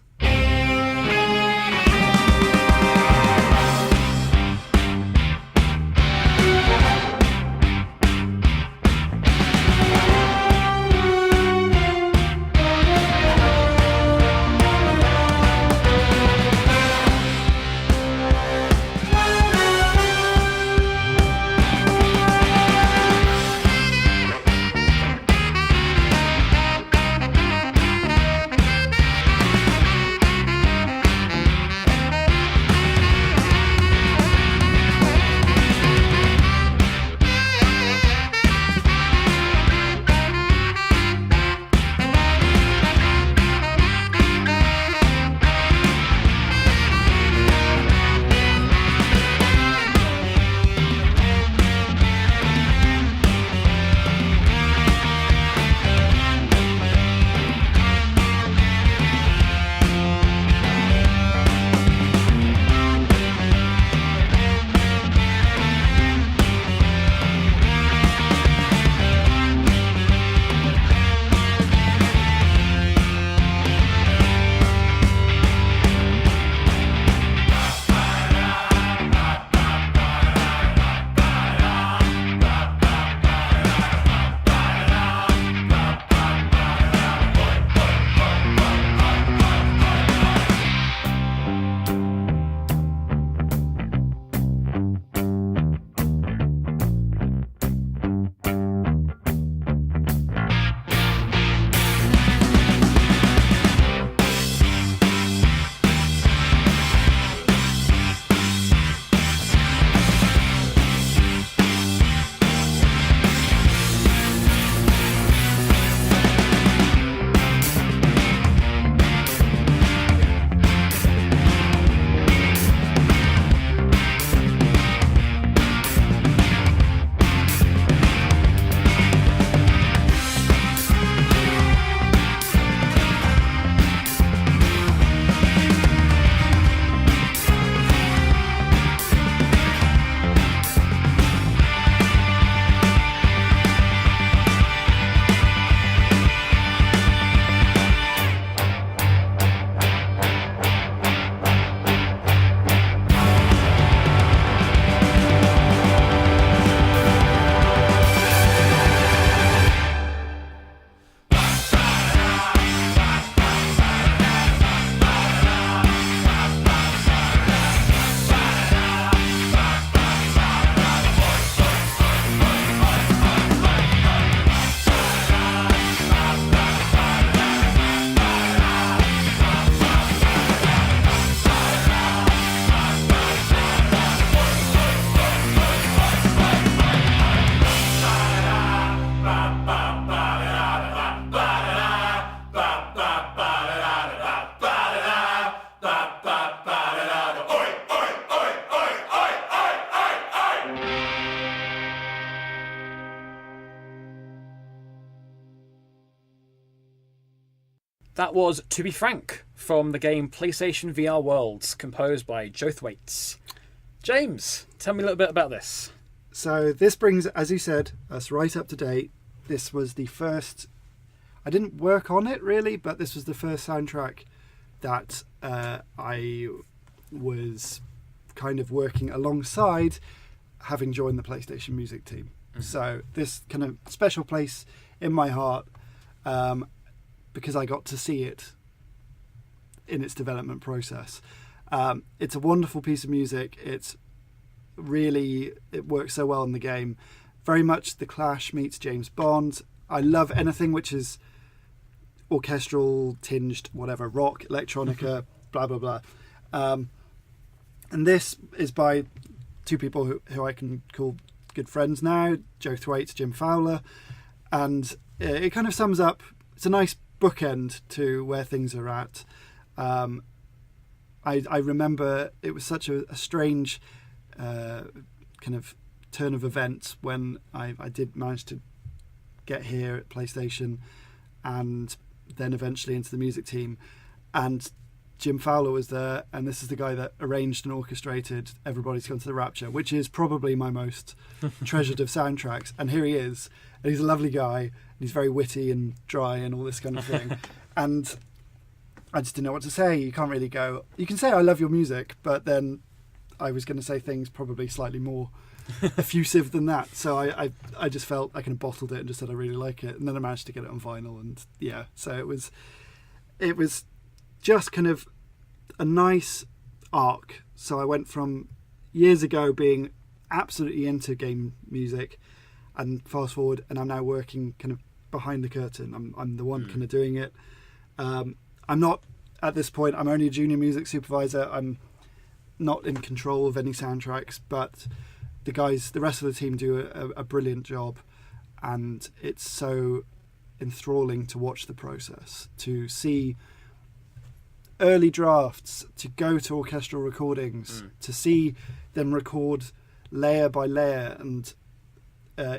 That was To Be Frank from the game PlayStation VR Worlds, composed by Joe Thwaites. James, tell me a little bit about this. So this brings, as you said, us right up to date. This was the first... I didn't work on it really, but this was the first soundtrack that I was kind of working alongside, having joined the PlayStation music team. Mm-hmm. So this kind of special place in my heart, because I got to see it in its development process. It's a wonderful piece of music. It works so well in the game. Very much The Clash meets James Bond. I love anything which is orchestral, tinged, whatever, rock, electronica, blah, blah, blah. And this is by two people who I can call good friends now, Joe Thwaites, Jim Fowler. And it kind of sums up, it's a nice bookend to where things are at. I remember it was such a strange kind of turn of events when I did manage to get here at PlayStation and then eventually into the music team, and Jim Fowler was there, and this is the guy that arranged and orchestrated Everybody's Gone to the Rapture, which is probably my most treasured of soundtracks. And here he is, and he's a lovely guy, and he's very witty and dry and all this kind of thing. And I just didn't know what to say. You can't really go, you can say I love your music, but then I was going to say things probably slightly more effusive than that. So I just felt I kind of bottled it and just said I really like it, and then I managed to get it on vinyl, and yeah, so it was just kind of a nice arc. So I went from years ago being absolutely into game music, and fast forward, and I'm now working kind of behind the curtain. I'm the one kind of doing it. I'm not at this point. I'm only a junior music supervisor. I'm not in control of any soundtracks, but the rest of the team do a brilliant job, and it's so enthralling to watch the process, to see early drafts, to go to orchestral recordings, to see them record layer by layer and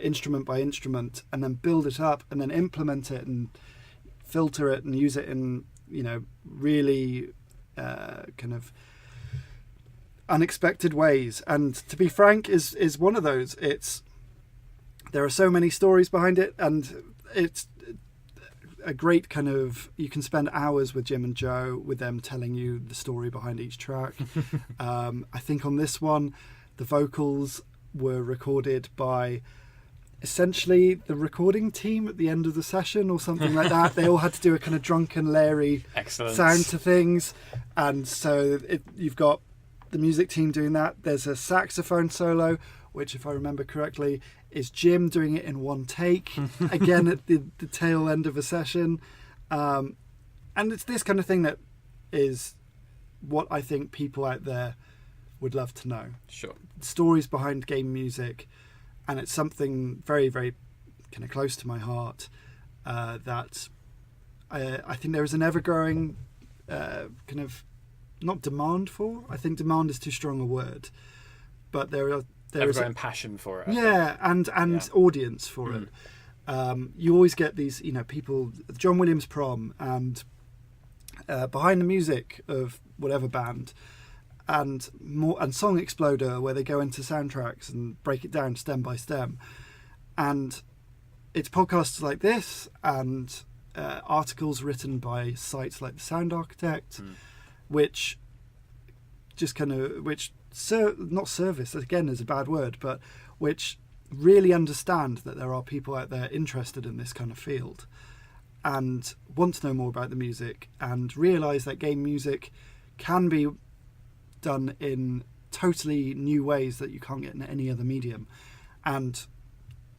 instrument by instrument, and then build it up and then implement it and filter it and use it in, really kind of unexpected ways. And To Be Frank is one of those. There are so many stories behind it, and it's a great kind of, you can spend hours with Jim and Joe, with them telling you the story behind each track. I think on this one, the vocals were recorded by essentially the recording team at the end of the session or something like that. They all had to do a kind of drunken, Larry sound to things. And so you've got the music team doing that. There's a saxophone solo, which, if I remember correctly, is Jim doing it in one take, again at the tail end of a session. And it's this kind of thing that is what I think people out there would love to know. Sure. Stories behind game music, and it's something very, very kind of close to my heart, that I think there is an ever-growing kind of, not demand for, I think demand is too strong a word, but there is ever-growing passion for it. Yeah, and audience for it. You always get these, people, John Williams Prom and Behind the Music of whatever band, and Song Exploder, where they go into soundtracks and break it down stem by stem. And it's podcasts like this and articles written by sites like the Sound Architect, which just kind of, not service, again is a bad word, but which really understand that there are people out there interested in this kind of field and want to know more about the music, and realise that game music can be done in totally new ways that you can't get in any other medium. And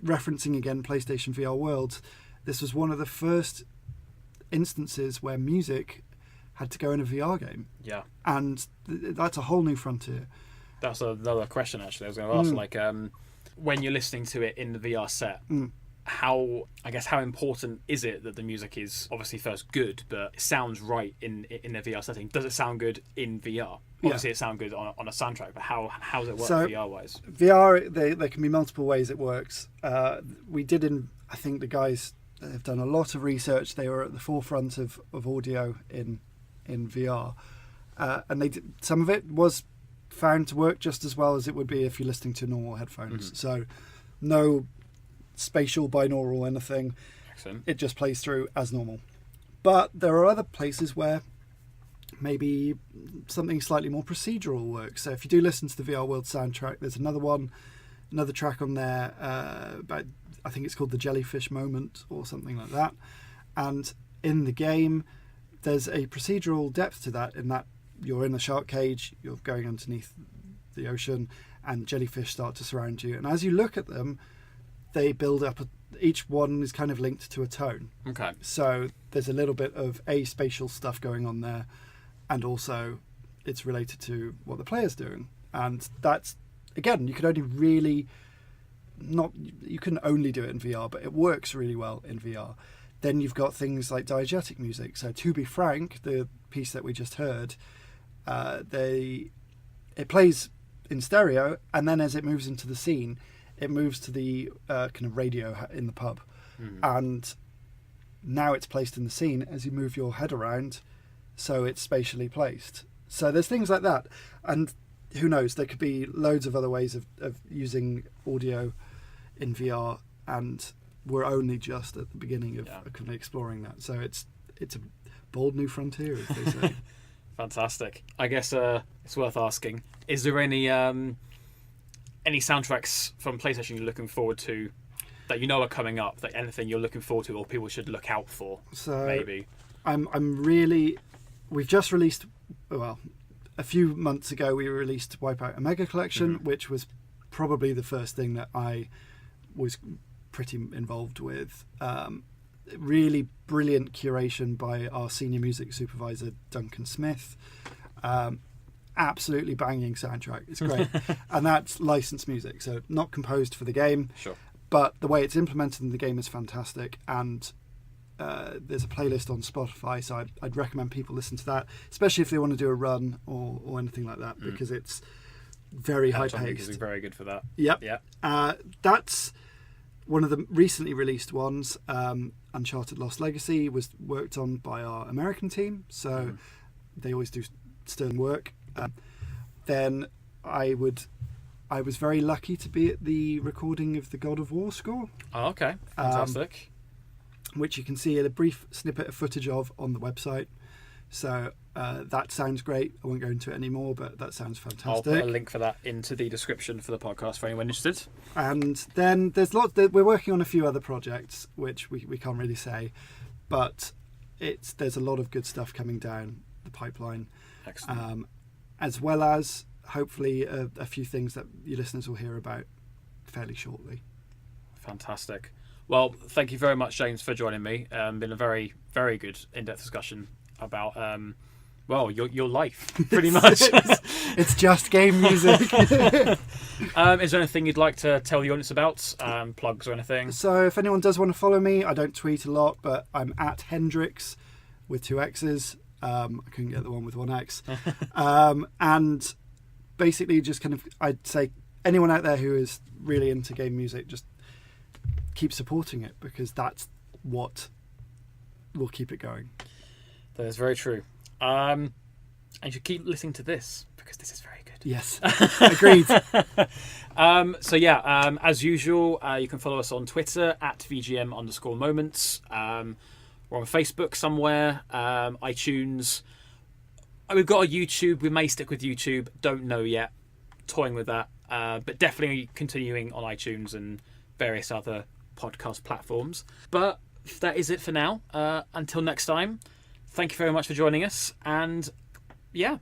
referencing again PlayStation VR Worlds, this was one of the first instances where music had to go in a VR game. Yeah. And that's a whole new frontier. That's another question, actually. I was going to ask, when you're listening to it in the VR set, how important is it that the music is obviously first good, but it sounds right in a VR setting? Does it sound good in VR? Obviously, it sounds good on a soundtrack, but how does it work VR-wise? VR, there can be multiple ways it works. We did I think the guys They've done a lot of research. They were at the forefront of audio in VR, and some of it was found to work just as well as it would be if you're listening to normal headphones. So no spatial binaural anything. Excellent. It just plays through as normal. But there are other places where maybe something slightly more procedural works. So if you do listen to the VR World soundtrack, there's another track on there about, I think it's called the Jellyfish Moment or something like that. And in the game, there's a procedural depth to that, in that you're in a shark cage, you're going underneath the ocean, and jellyfish start to surround you. And as you look at them, they build up. Each one is kind of linked to a tone. Okay. So there's a little bit of spatial stuff going on there, and also it's related to what the player's doing. And that's, again, you can only do it in VR, but it works really well in VR. Then you've got things like diegetic music. So To Be Frank, the piece that we just heard, it plays in stereo, and then as it moves into the scene, it moves to the kind of radio in the pub. And now it's placed in the scene as you move your head around, so it's spatially placed. So there's things like that. And who knows, there could be loads of other ways of using audio in VR, and we're only just at the beginning of kind of exploring that. So it's a bold new frontier, as they say. Fantastic. I guess it's worth asking, is there any soundtracks from PlayStation you're looking forward to that you know are coming up, that anything you're looking forward to or people should look out for? So maybe we've just released, well, a few months ago we released Wipeout Omega Collection, which was probably the first thing that I was pretty involved with. Really brilliant curation by our senior music supervisor Duncan Smith. Absolutely banging soundtrack. It's great. And that's licensed music, so not composed for the game. Sure. But the way it's implemented in the game is fantastic. And there's a playlist on Spotify, so I'd recommend people listen to that, especially if they want to do a run or anything like that, because it's very high-paced. Is very good for that. Yep. Yeah. That's one of the recently released ones. Uncharted Lost Legacy was worked on by our American team, so they always do sterling work. Then I was very lucky to be at the recording of the God of War score. Oh, okay. Fantastic. Which you can see a brief snippet of footage of on the website. So that sounds great. I won't go into it anymore, but that sounds fantastic. I'll put a link for that into the description for the podcast for anyone interested. And then there's we're working on a few other projects, which we can't really say, but there's a lot of good stuff coming down the pipeline. Excellent. As well as hopefully a few things that your listeners will hear about fairly shortly. Fantastic. Well, thank you very much, James, for joining me. Been a very, very good in-depth discussion about your life, pretty much. It's just game music. Is there anything you'd like to tell the audience about? Plugs or anything? So if anyone does want to follow me, I don't tweet a lot, but I'm at Hendrix with 2 X's. I couldn't get the one with 1 X. And basically just kind of, I'd say anyone out there who is really into game music, just keep supporting it, because that's what will keep it going. That is very true. And you should keep listening to this, because this is very good. Yes, agreed. As usual, you can follow us on Twitter at VGM_moments. We're on Facebook somewhere, iTunes. We've got a YouTube. We may stick with YouTube. Don't know yet. Toying with that. But definitely continuing on iTunes and various other podcast platforms. But that is it for now. Until next time, thank you very much for joining us. And yeah,